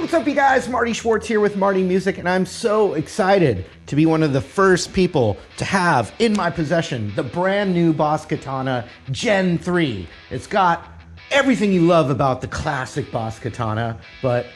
What's up, you guys? Marty Schwartz here with Marty Music, and I'm so excited to be one of the first people to have in my possession the brand new Boss Katana Gen 3. It's got everything you love about the classic Boss Katana, but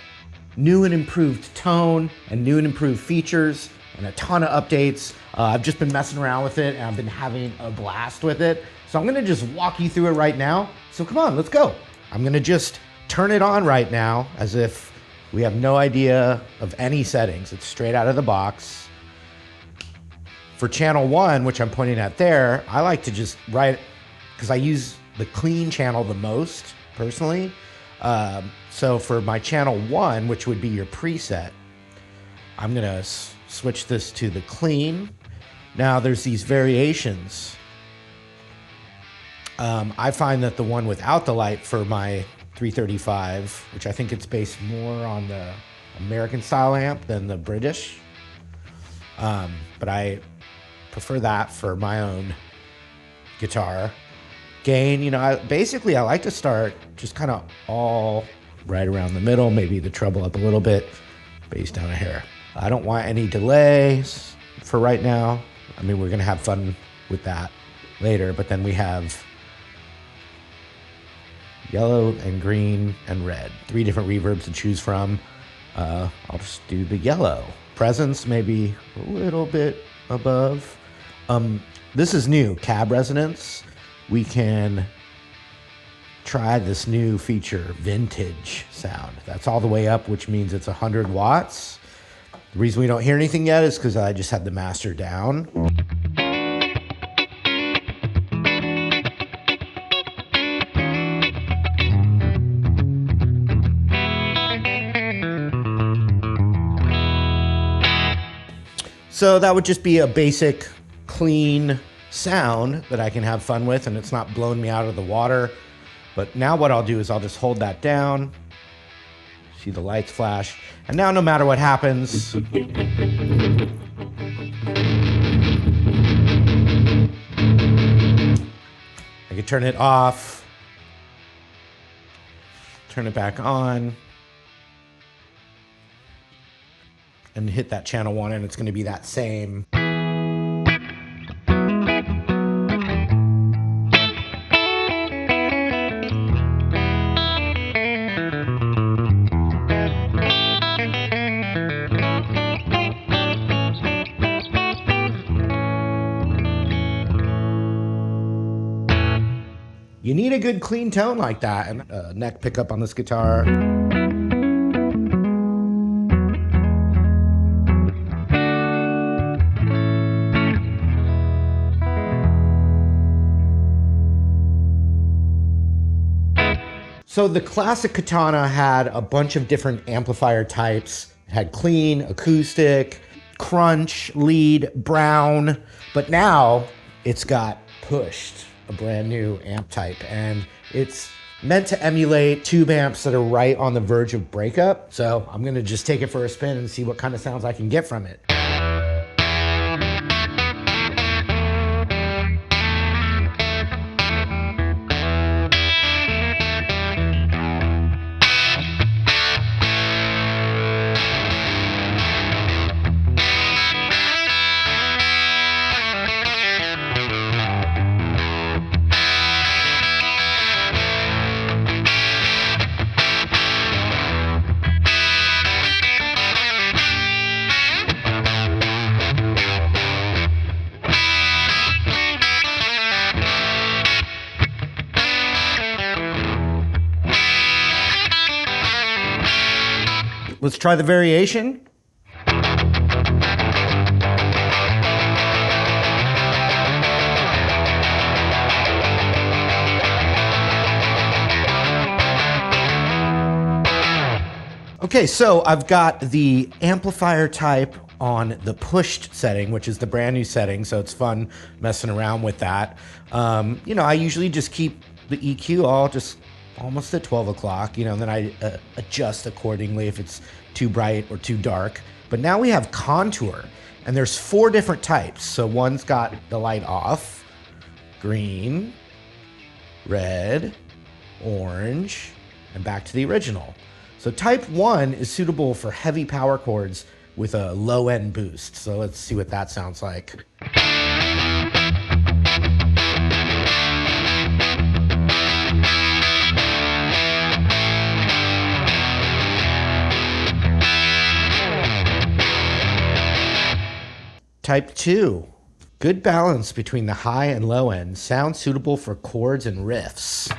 new and improved tone and new and improved features and a ton of updates. I've just been messing around with it and I've been having a blast with it. So I'm gonna just walk you through it right now. So come on, let's go. I'm gonna just turn it on right now as if we have no idea of any settings. It's straight out of the box. For channel 1, which I'm pointing at there, I like to just write, because I use the clean channel the most, personally. So for my channel 1, which would be your preset, I'm gonna switch this to the clean. Now there's these variations. I find that the one without the light for my 335, which I think it's based more on the American style amp than the British, but I prefer that for my own guitar. Gain, you know, I like to start just kind of all right around the middle, maybe the treble up a little bit, bass down a hair. I don't want any delays for right now. I mean, we're gonna have fun with that later, but then we have yellow and green and red. 3 different reverbs to choose from. I'll just do the yellow. Presence maybe a little bit above. This is new, cab resonance. We can try this new feature, vintage sound. That's all the way up, which means it's 100 watts. The reason we don't hear anything yet is because I just had the master down. So that would just be a basic, clean sound that I can have fun with, and it's not blowing me out of the water. But now what I'll do is I'll just hold that down. See the lights flash. And now no matter what happens, I can turn it off, turn it back on, and hit that channel 1, and it's going to be that same. You need a good clean tone like that, and a neck pickup on this guitar. So the classic Katana had a bunch of different amplifier types. It had clean, acoustic, crunch, lead, brown, but now it's got pushed, a brand new amp type, and it's meant to emulate tube amps that are right on the verge of breakup. So I'm gonna just take it for a spin and see what kind of sounds I can get from it. Let's try the variation. Okay, so I've got the amplifier type on the pushed setting, which is the brand new setting, so it's fun messing around with that. You know, I usually just keep the EQ all just almost at 12 o'clock, you know, and then I adjust accordingly if it's too bright or too dark. But now we have contour, and there's 4 different types. So one's got the light off, green, red, orange, and back to the original. So type 1 is suitable for heavy power chords with a low end boost. So let's see what that sounds like. Type 2, good balance between the high and low end, sound suitable for chords and riffs.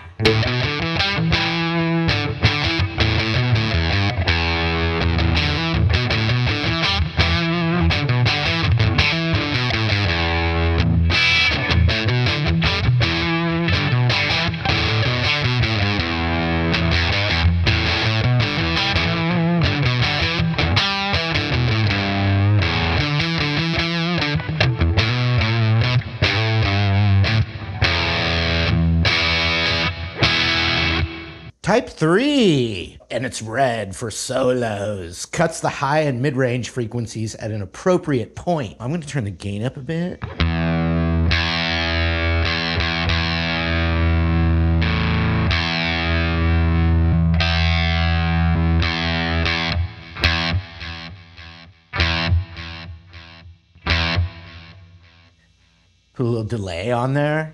Type 3, and it's red for solos. Cuts the high and mid-range frequencies at an appropriate point. I'm going to turn the gain up a bit. Put a little delay on there.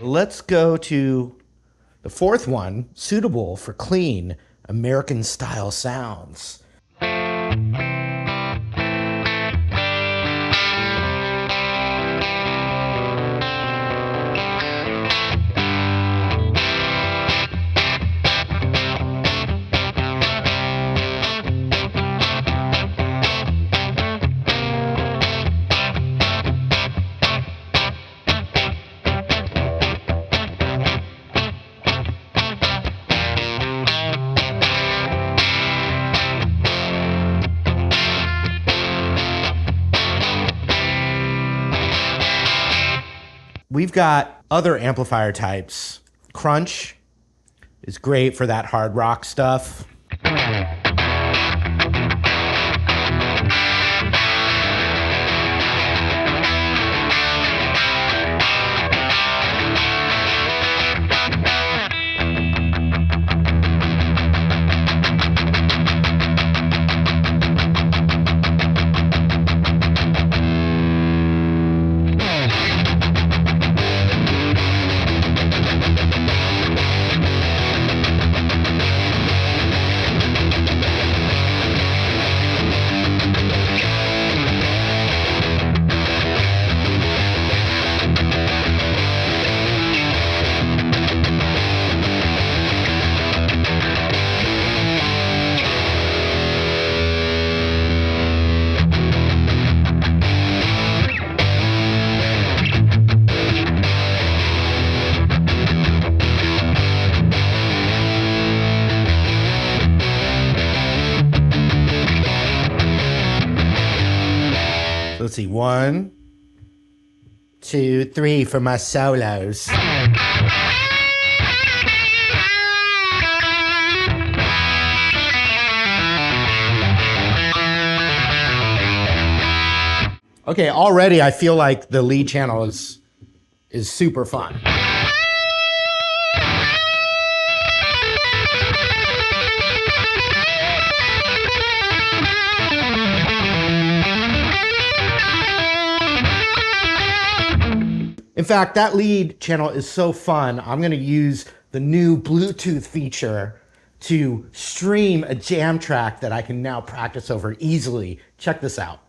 Let's go to the fourth one, suitable for clean American style sounds. We've got other amplifier types. Crunch is great for that hard rock stuff. Let's see, 1, 2, 3 for my solos. Okay, already I feel like the lead channel is super fun. In fact, that lead channel is so fun, I'm going to use the new Bluetooth feature to stream a jam track that I can now practice over easily. Check this out.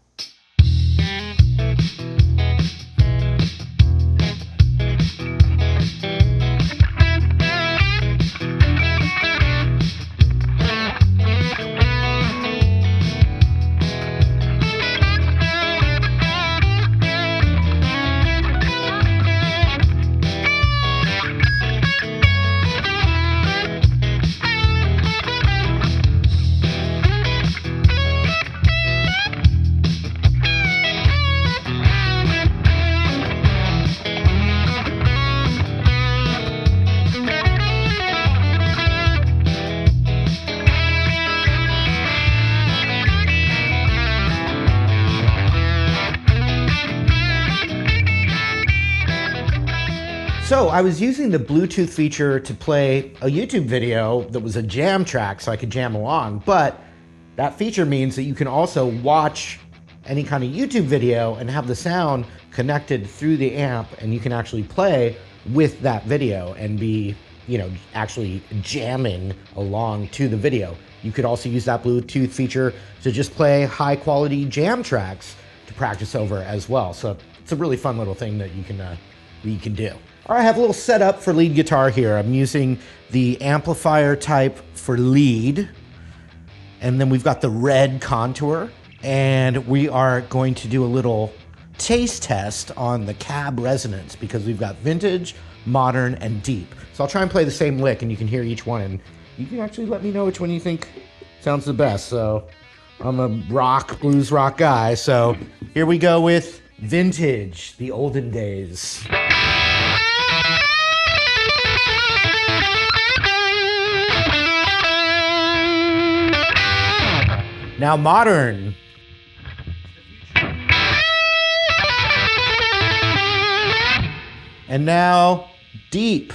So I was using the Bluetooth feature to play a YouTube video that was a jam track so I could jam along, but that feature means that you can also watch any kind of YouTube video and have the sound connected through the amp, and you can actually play with that video and be, actually jamming along to the video. You could also use that Bluetooth feature to just play high quality jam tracks to practice over as well. So it's a really fun little thing that you can do. All right, I have a little setup for lead guitar here. I'm using the amplifier type for lead, and then we've got the red contour, and we are going to do a little taste test on the cab resonance because we've got vintage, modern, and deep. So I'll try and play the same lick and you can hear each one, and you can actually let me know which one you think sounds the best. So I'm a blues rock guy. So here we go with vintage, the olden days. Now modern. And now deep.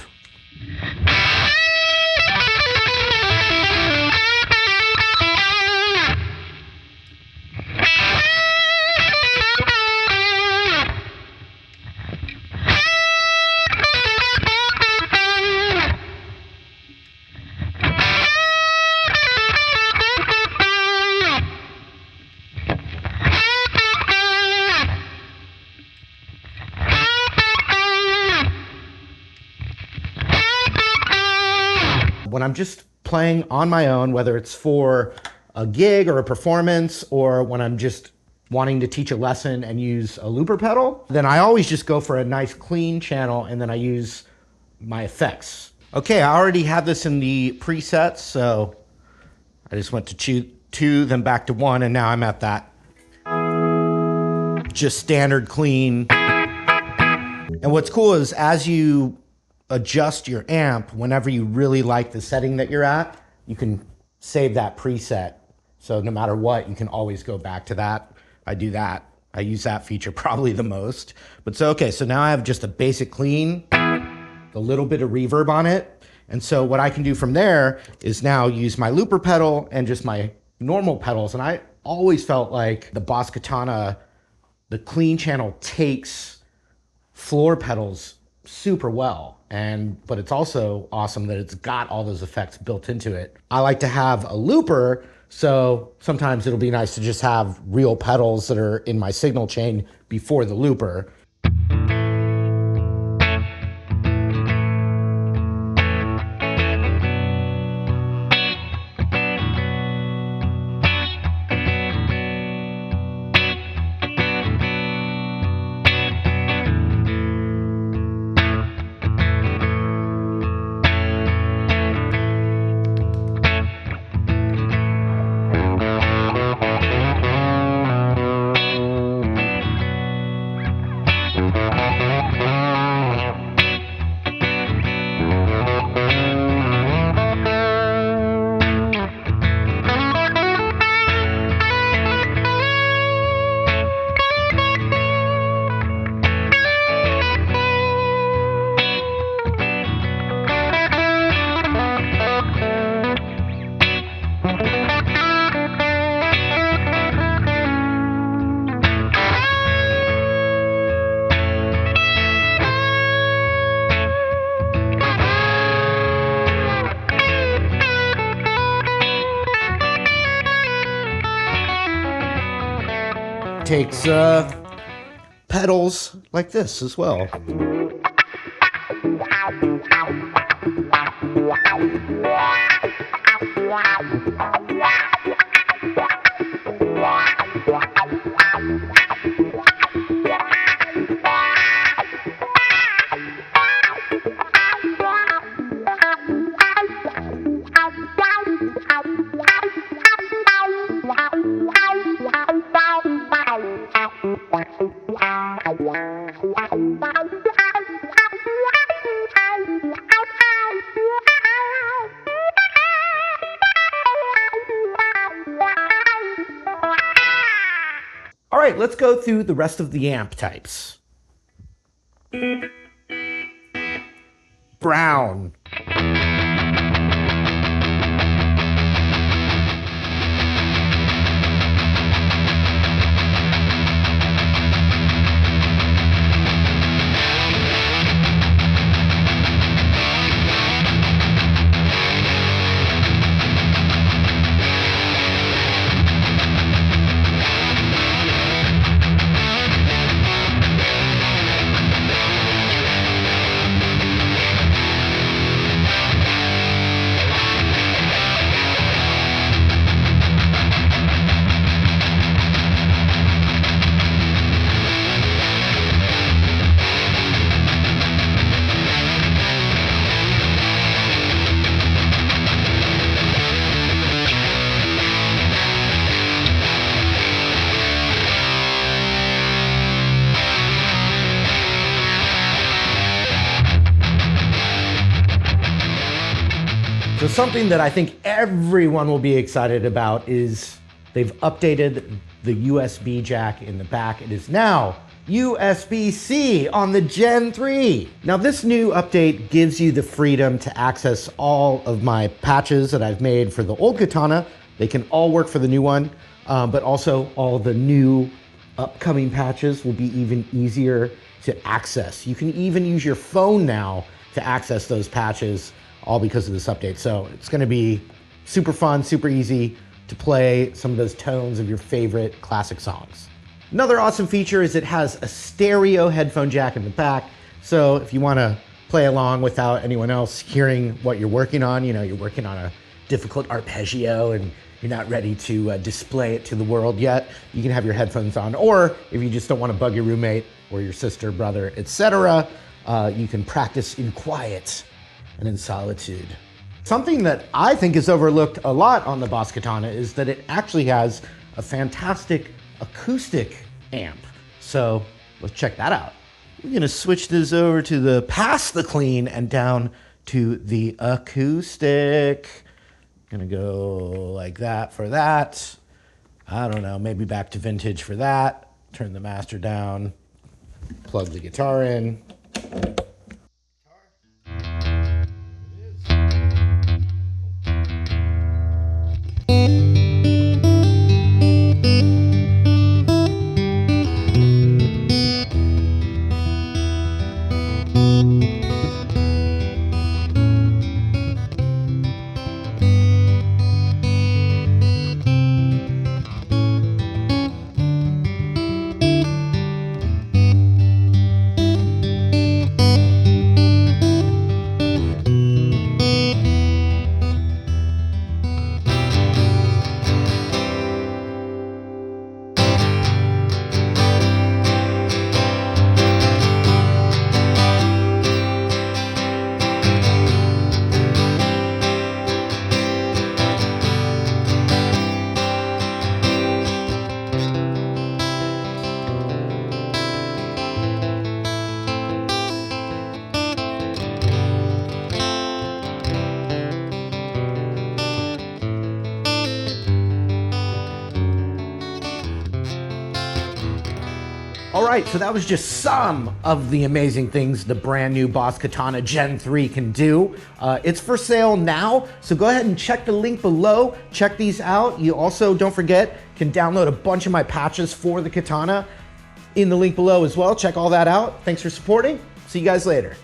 When I'm just playing on my own, whether it's for a gig or a performance, or when I'm just wanting to teach a lesson and use a looper pedal, then I always just go for a nice clean channel and then I use my effects. Okay, I already have this in the presets, so I just went to 2, then back to 1, and now I'm at that just standard clean. And what's cool is as you adjust your amp, whenever you really like the setting that you're at, you can save that preset. So no matter what, you can always go back to that. I do that. I use that feature probably the most. But so, okay, so now I have just a basic clean, a little bit of reverb on it. And so what I can do from there is now use my looper pedal and just my normal pedals. And I always felt like the Boss Katana, the clean channel takes floor pedals super well. But it's also awesome that it's got all those effects built into it. I like to have a looper, so sometimes it'll be nice to just have real pedals that are in my signal chain before the looper. Takes pedals like this as well. All right, let's go through the rest of the amp types. brown. So something that I think everyone will be excited about is they've updated the USB jack in the back. It is now USB-C on the Gen 3. Now this new update gives you the freedom to access all of my patches that I've made for the old Katana. They can all work for the new one, but also all the new upcoming patches will be even easier to access. You can even use your phone now to access those patches, all because of this update. So it's gonna be super fun, super easy to play some of those tones of your favorite classic songs. Another awesome feature is it has a stereo headphone jack in the back. So if you wanna play along without anyone else hearing what you're working on, you know, you're working on a difficult arpeggio and you're not ready to display it to the world yet, you can have your headphones on. Or if you just don't wanna bug your roommate or your sister, brother, etc., you can practice in quiet and in solitude. Something that I think is overlooked a lot on the Boss Katana is that it actually has a fantastic acoustic amp. So let's check that out. We're gonna switch this over to the past the clean and down to the acoustic. Gonna go like that for that. I don't know, maybe back to vintage for that. Turn the master down, plug the guitar in. All right, so that was just some of the amazing things the brand new Boss Katana Gen 3 can do. It's for sale now, so go ahead and check the link below. Check these out. You also, don't forget, can download a bunch of my patches for the Katana in the link below as well. Check all that out. Thanks for supporting. See you guys later.